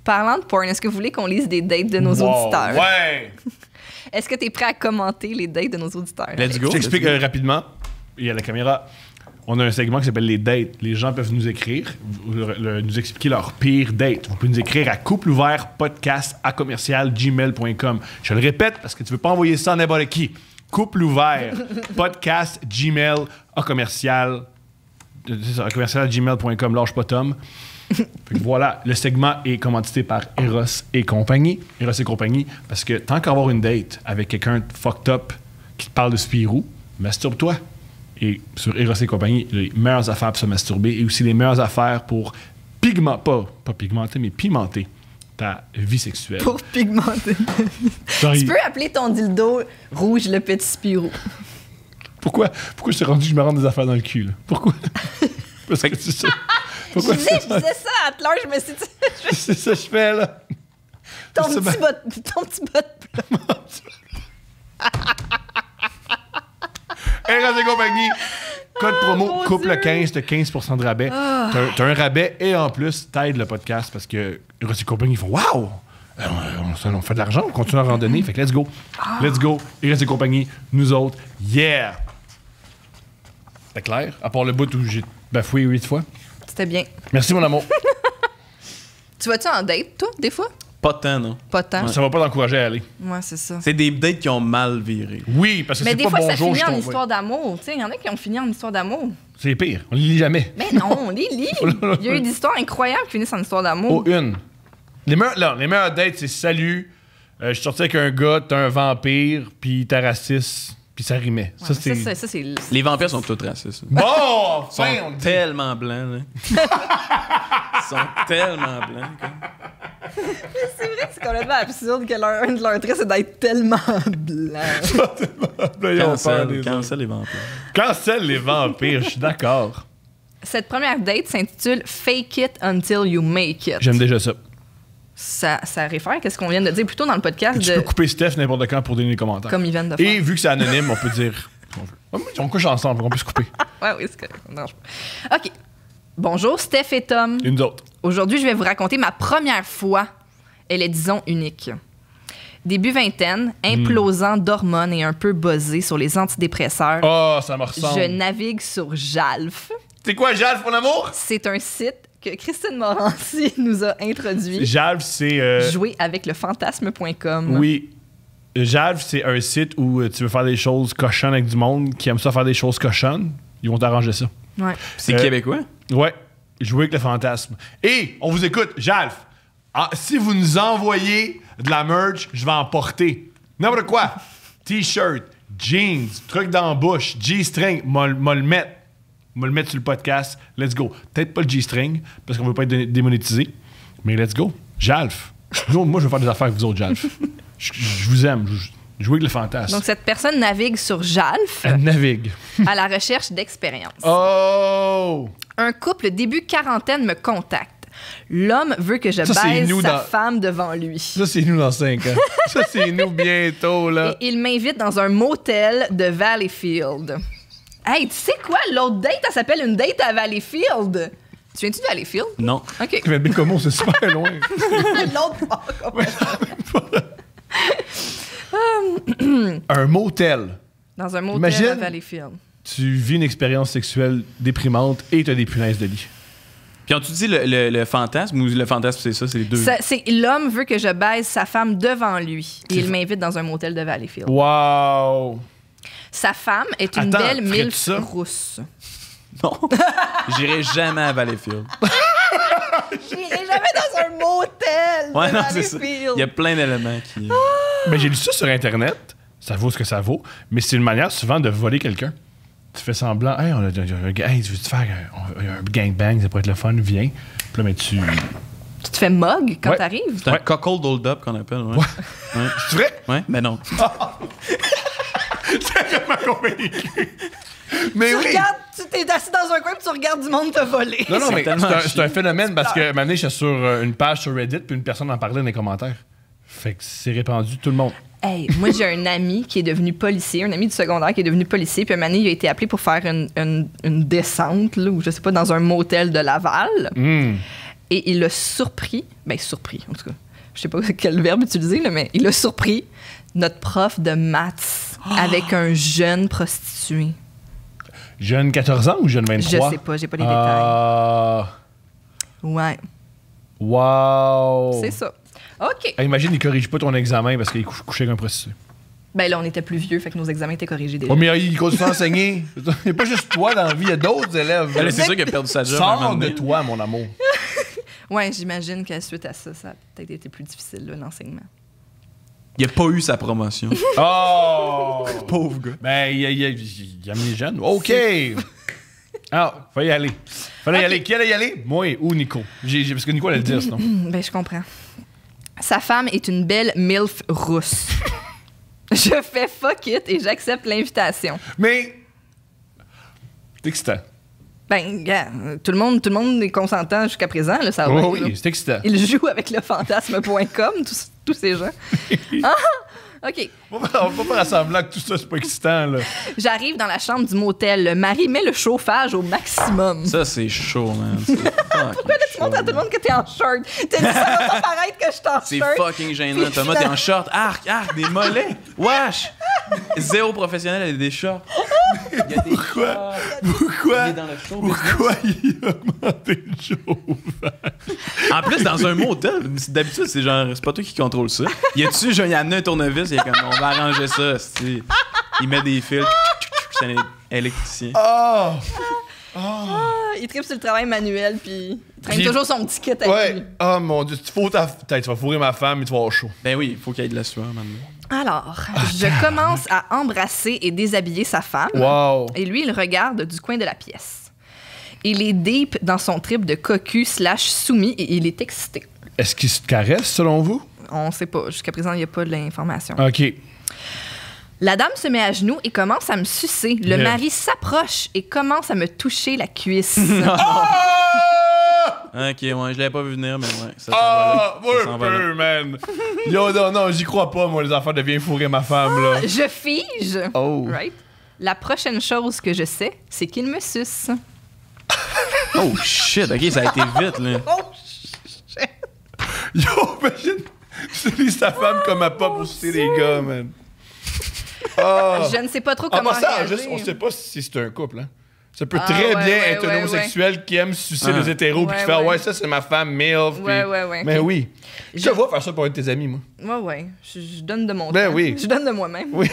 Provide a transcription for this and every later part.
Parlant de porn, est-ce que vous voulez qu'on lise des dates de nos auditeurs? Ouais! Est-ce que tu es prêt à commenter les dates de nos auditeurs? Let's go. Je t'explique rapidement. Il y a la caméra. On a un segment qui s'appelle les dates. Les gens peuvent nous écrire, nous expliquer leur pire date. Vous pouvez nous écrire à coupleouvert.podcast@gmail.com. Je le répète parce que tu veux pas envoyer ça à n'importe qui. coupleouvert.podcast@gmail.com. Lâche pas Tom. Fait que voilà, le segment est commandité par Eros et compagnie. Eros et compagnie, parce que tant qu'avoir une date avec quelqu'un de fucked up qui te parle de Spirou, masturbe-toi. Et sur Eros et compagnie, les meilleures affaires pour se masturber et aussi les meilleures affaires pour pas pigmenter, mais pimenter ta vie sexuelle. Pour pigmenter. Tu peux appeler ton dildo rouge le petit Spirou. Pourquoi je t'ai rendu que je me rende des affaires dans le cul, là? Pourquoi? Parce que c'est ça. Pourquoi Je disais ça à l'heure, je me suis dit... C'est ça que je fais, là. Ton petit bot plat. Eros et compagnie. Code promo mon couple Dieu. 15 de 15% de rabais. T'as un rabais et en plus, t'aides le podcast parce que Eros et compagnie font Waouh! On fait de l'argent, on continue à randonner. Fait que let's go. Let's go. Eros et compagnie, nous autres. Yeah! C'est clair? À part le bout où j'ai bafoué 8 fois. C'était bien. Merci, mon amour. Tu vas-tu en date, toi, des fois? Pas tant, non. Pas tant. Ça va pas t'encourager à aller. Ouais, c'est ça. C'est des dates qui ont mal viré. Oui, parce que Mais c'est des pas fois, ça bonjour, finit je en tombe. histoire d'amour. Tu sais, il y en a qui ont fini en histoire d'amour. C'est pire. On les lit jamais. Mais non, on les lit. Il y a eu des histoires incroyables qui finissent en histoire d'amour. Oh, une. Les meilleures dates, c'est salut. Je suis sorti avec un gars, t'es un vampire, puis t'es raciste, puis ça rimait. Ouais, Ça, c'est. ça, c'est... Les vampires sont tous racistes. Bon! Ils sont tellement blancs, là. Ils sont tellement blancs, quoi. C'est vrai que c'est complètement absurde que un de leurs traits, c'est d'être tellement blanc. Cancel les vampires. Cancel les vampires, je suis d'accord. Cette première date s'intitule « Fake it until you make it ». J'aime déjà ça. Ça réfère à ce qu'on vient de dire plus tôt dans le podcast, Tu peux couper Steph n'importe quand pour donner les commentaires. comme ils viennent de faire. Et vu que c'est anonyme, on peut dire ce qu'on veut. On couche ensemble, on peut se couper. Ouais, oui, c'est correct. Non, OK. Bonjour, Steph et Tom. Et nous autres. Aujourd'hui, je vais vous raconter ma première fois. Elle est, disons, unique. Début vingtaine, implosant d'hormones et un peu buzzé sur les antidépresseurs, Oh, ça me ressemble. je navigue sur Jalf. C'est quoi, Jalf, mon amour? C'est un site que Christine Morancy nous a introduit. Jalf, c'est. Jouer avec le fantasme.com. Oui. Jalf, c'est un site où tu veux faire des choses cochonnes avec du monde qui aime ça faire des choses cochonnes. Ils vont t'arranger ça. Ouais. C'est québécois? Ouais. Jouer avec le fantasme. Et on vous écoute, Jalf. Si vous nous envoyez de la merch, je vais en porter. N'importe quoi. T-shirt, jeans, truc dans la bouche, G-string, m'a le mettre. M'a le mettre sur le podcast. Let's go. Peut-être pas le G-string, parce qu'on veut pas être démonétisé. Mais let's go. Jalf. Moi, je veux faire des affaires avec vous autres, Jalf. Je vous aime. Jouer avec le fantasme. Donc, cette personne navigue sur Jalf Elle navigue. à la recherche d'expérience. Oh! Un couple début quarantaine me contacte. L'homme veut que je Ça, c'est baise nous sa dans- femme devant lui. Ça, c'est nous dans 5 ans. Ça, c'est nous bientôt, là. Et il m'invite dans un motel de Valleyfield. Hey, tu sais quoi? L'autre date, elle s'appelle une date à Valleyfield. Tu viens-tu de Valleyfield? Non. OK. Mais Bécomo, c'est super loin. L'autre part, Un motel. dans un motel Imagine. à Valleyfield. Tu vis une expérience sexuelle déprimante et tu as des punaises de lit. Puis ont-tu dit le fantasme ou le fantasme, c'est ça? C'est les deux? L'homme veut que je baise sa femme devant lui. Et il m'invite dans un motel de Valleyfield. Wow! Sa femme est une Attends, belle ferais-tu milf ça? rousse. Non. J'irai jamais à Valleyfield. J'irai jamais dans un motel de Ouais, non, c'est ça. Valleyfield. Il y a plein d'éléments qui... Mais j'ai lu ça sur Internet. Ça vaut ce que ça vaut. Mais c'est une manière souvent de voler quelqu'un. Tu fais semblant. Hey, hey, tu veux-tu faire un gangbang? Ça pourrait être le fun. Viens. Puis là, mais tu. Tu te fais mug quand Ouais. t'arrives? C'est un cuckold hold-up qu'on appelle, ouais. Ouais. C'est vrai? Ouais, mais non. C'est vraiment convaincu. Mais Tu oui! regardes, tu t'es assis dans un coin et tu regardes du monde te voler. Non, C'est mais tellement c'est un phénomène parce que maintenant, j'étais sur une page sur Reddit puis une personne en parlait dans les commentaires. Fait que c'est répandu, tout le monde. Hey, moi, j'ai un ami qui est devenu policier, un ami du secondaire qui est devenu policier, puis un moment donné, il a été appelé pour faire une descente, là, ou je sais pas, dans un motel de Laval. Mm. et il a surpris, en tout cas, je sais pas quel verbe utiliser, là, mais il a surpris notre prof de maths avec un jeune prostitué. Jeune 14 ans ou jeune 23? Je sais pas, j'ai pas les détails. Ouais, Wow! c'est ça. OK. Hey, imagine, il corrige pas ton examen parce qu'il couchait avec un prostitué. Ben là, on était plus vieux, fait que nos examens étaient corrigés déjà. Oh, mais il continue à enseigner. Il n'y a pas juste toi dans la vie, il y a d'autres élèves. Ben là, c'est sûr qu'il a perdu sa job. à un moment Sors de donné. toi, mon amour. Ouais, j'imagine qu'à suite à ça, ça a peut-être été plus difficile, là, l'enseignement. Il a pas eu sa promotion. Oh! Pauvre gars. Ben, il aime les jeunes. OK! Ah, faut y aller. Fallait y aller. Qui allait y aller? Moi ou Nico? Parce que Nico allait le dire, sinon. Ben, je comprends. Sa femme est une belle MILF rousse. Je fais fuck it et j'accepte l'invitation. Mais... C'est excitant. Ben, gars, tout le monde est consentant jusqu'à présent, là, ça va. Oh, là. oui, c'est excitant. Il joue avec le fantasme.com, tous ces gens. Ah! OK. On va pas faire semblant que tout ça, c'est pas excitant, là. J'arrive dans la chambre du motel. Le mari met le chauffage au maximum. Ça, c'est chaud, man. Pourquoi là, tu montres à tout le monde que t'es en short? T'as dit ça va pas paraître que je suis en C'est short. fucking gênant. Thomas, t'es en short. Arc, des mollets. Wesh! Zéro professionnel avec des shorts. Il y a des Pourquoi? Il Pourquoi? est dans le show Pourquoi il a augmenté le chauffage? En plus, dans un motel, d'habitude, c'est genre, c'est pas toi qui contrôle ça. Y a-tu, genre, il y en a un tournevis, il est comme, on va arranger ça, c'est. Il met des fils, c'est un électricien. Oh! Ah, il tripe sur le travail manuel, puis il traîne Puis- toujours son petit kit avec lui. Ouais. Oh mon Dieu, tu fous ta tête, tu vas fourrer ma femme et tu vas avoir chaud. Ben oui, il faut qu'il y ait de la sueur, maintenant. Alors, je commence à embrasser et déshabiller sa femme. Wow! Et lui, il regarde du coin de la pièce. Il est deep dans son trip de cocu / soumis et il est excité. Est-ce qu'il se caresse, selon vous? On sait pas. Jusqu'à présent, il n'y a pas de l'information. OK. La dame se met à genoux et commence à me sucer. Le Yeah. mari s'approche et commence à me toucher la cuisse. Ok, ouais, je l'avais pas vu venir, mais ouais. Ça s'en Ah! va là. Ça s'en va là. Ouais, man! Yo, non, j'y crois pas, moi, les enfants deviennent fourrer ma femme, là. Je fige. Oh! Right? La prochaine chose que je sais, c'est qu'il me suce. Oh shit, ok, ça a été vite, là. Oh, Yo, imagine! Tu utilises ta femme comme un pas pour sucer les gars, man. Ah! je ne sais pas trop En comment passant, réagir. juste, on sait pas si c'est un couple, hein. Ça peut Ah, très ouais, bien ouais, être un ouais, homosexuel qui aime sucer Ah. les hétéros puis qui Ouais, fait ouais. ouais, ça c'est ma femme, MILF. Ouais, puis- ouais. Mais ok. oui. Je te vois faire ça pour un de tes amis, moi. Ouais. Je donne de mon Ben temps. oui. Je donne de moi-même. Oui.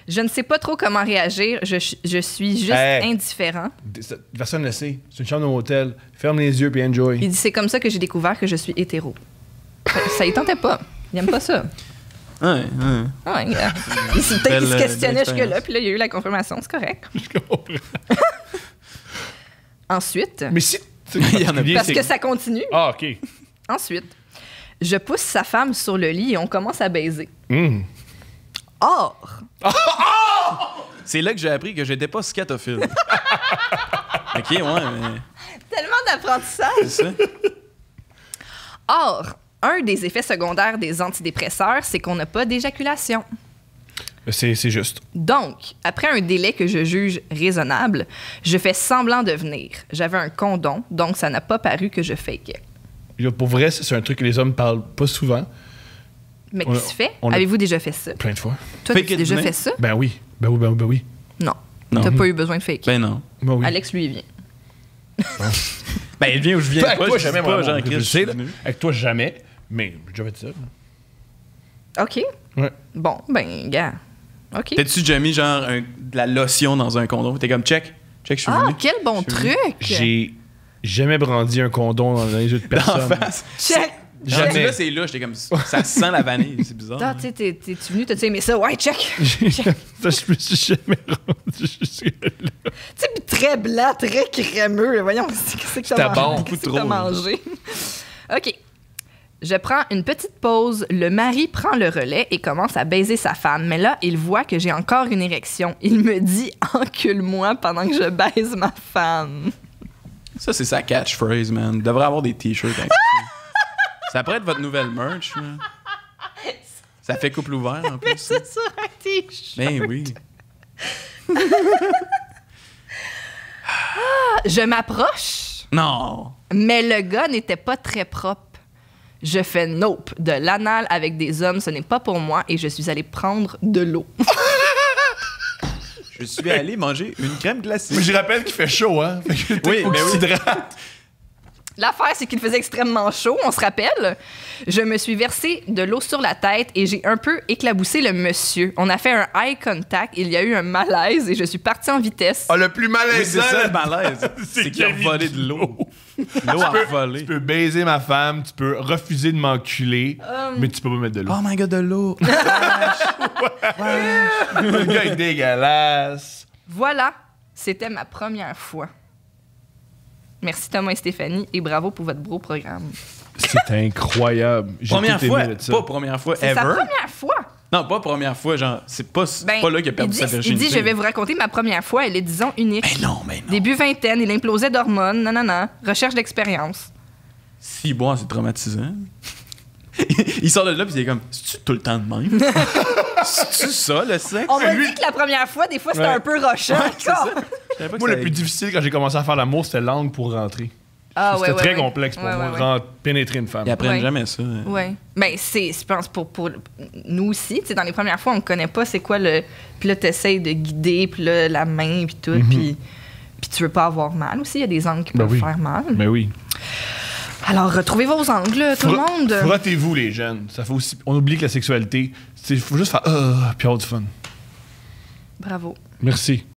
Je ne sais pas trop comment réagir. Je suis juste Hey. indifférent. Personne ne le sait. C'est une chambre d'hôtel. Ferme les yeux puis enjoy. Il dit c'est comme ça que j'ai découvert que je suis hétéro. Ça y tentait pas. Il aime pas ça. Ouais. Ah ouais, gars. Il s'est peut-être qu'il se Belle questionnait expérience. jusque-là, puis là, il y a eu la confirmation. C'est correct. Je comprends. Ensuite, Mais si. Il y en a parce que ça continue. Ah, OK. Ensuite, je pousse sa femme sur le lit et on commence à baiser. Hum. Or, C'est là que j'ai appris que j'étais pas scatophile. Ok, ouais, mais. tellement d'apprentissage. C'est ça. Or, un des effets secondaires des antidépresseurs, c'est qu'on n'a pas d'éjaculation. C'est juste. Donc, après un délai que je juge raisonnable, je fais semblant de venir. J'avais un condom, donc ça n'a pas paru que je fakais. Là, pour vrai, c'est un truc que les hommes parlent pas souvent. Mais On a- qui se fait? on a- Avez-vous déjà fait ça? Plein de fois. Toi, Fake tu as it, déjà venez. fait ça? Ben oui. Ben oui. Non. Non. T'as pas eu besoin de faker. Ben non. Ben oui. Alex, lui, il vient. Ben, il vient où je viens Avec pas. toi, je jamais, dis mon pas, amour. genre, Je Chris, le je sais, suis là. venu. Avec toi, jamais. Mais j'ai déjà fait ça. OK. Ouais. Bon, ben, gars. OK. T'as-tu déjà mis genre de la lotion dans un condom? T'es comme check, je suis Ah, venu. quel bon Je suis truc! J'ai jamais brandi un condom dans les yeux de D'en personne. face. Check! Jamais. Jamais. Là, c'est là, j'étais comme ça sent la vanille, c'est bizarre. Ah, tu sais, t'es-tu venu, t'as-tu aimé ça? Ouais, check! Ça, je me suis jamais rendu jusque-là. Tu sais, puis très blanc, très crémeux. Voyons, qu'est-ce que C'était t'as mangé? bon, beaucoup Qu'est-ce que trop, t'as là. mangé? OK. Je prends une petite pause. Le mari prend le relais et commence à baiser sa femme. Mais là, il voit que j'ai encore une érection. Il me dit « Encule-moi pendant que je baise ma femme. Ça, c'est sa catchphrase, man. Il devrait avoir des t-shirts avec ça. Ça pourrait être votre nouvelle merch, là. Ça fait couple ouvert, en » plus. C'est sur un t-shirt. Ben oui. Je m'approche Non. Mais le gars n'était pas très propre. Je fais nope. De l'anal avec des hommes, ce n'est pas pour moi et je suis allée prendre de l'eau. Je suis allé manger une crème glacée. Mais je rappelle qu'il fait chaud, hein? Fait que Oui, mais oui. L'affaire, c'est qu'il faisait extrêmement chaud, on se rappelle. Je me suis versé de l'eau sur la tête et j'ai un peu éclaboussé le monsieur. On a fait un eye contact, il y a eu un malaise et je suis partie en vitesse. Ah, le plus malaisant! Oui, c'est ça le là, malaise. C'est qu'il a volé de l'eau. L'eau a volé. Tu peux baiser ma femme, tu peux refuser de m'enculer, mais tu peux pas mettre de l'eau. Oh my god, de l'eau. Le gars est dégueulasse. Voilà, c'était ma première fois. Merci Thomas et Stéphanie et bravo pour votre beau programme. C'est incroyable. J'ai Première tout aimé fois. de ça. Pas première fois C'est ever. sa première fois. Non, pas première fois. Genre, c'est pas là qu'il a perdu sa il virginité. dit, je vais vous raconter ma première fois, elle est disons unique. Mais non, mais non. Début vingtaine, il implosait d'hormones, nanana, recherche d'expérience. Si bon, c'est traumatisant. Il sort de là, puis il est comme, c'est-tu tout le temps de même? C'est-tu ça, le sexe? On m'a lui- dit que la première fois, des fois, c'était Ouais. un peu rochant. C'est ça. Je savais pas que Moi, ça le plus difficile quand j'ai commencé à faire l'amour, c'était l'angle pour rentrer. Ah, C'était ouais, très ouais, complexe pour ouais, moi ouais, de pénétrer une femme. Ils apprennent Ouais. jamais ça. Ouais. Ben, je pense, pour nous aussi, tu sais, dans les premières fois, on connaît pas c'est quoi le. Puis là, t'essayes de guider, puis là, la main, puis tout, puis tu veux pas avoir mal aussi. Il y a des angles qui Ben peuvent oui. faire mal. Mais oui. Alors, retrouvez vos angles, tout le monde. Frottez-vous, les jeunes. Ça fait aussi... On oublie que la sexualité, il faut juste faire puis avoir du fun. Bravo. Merci.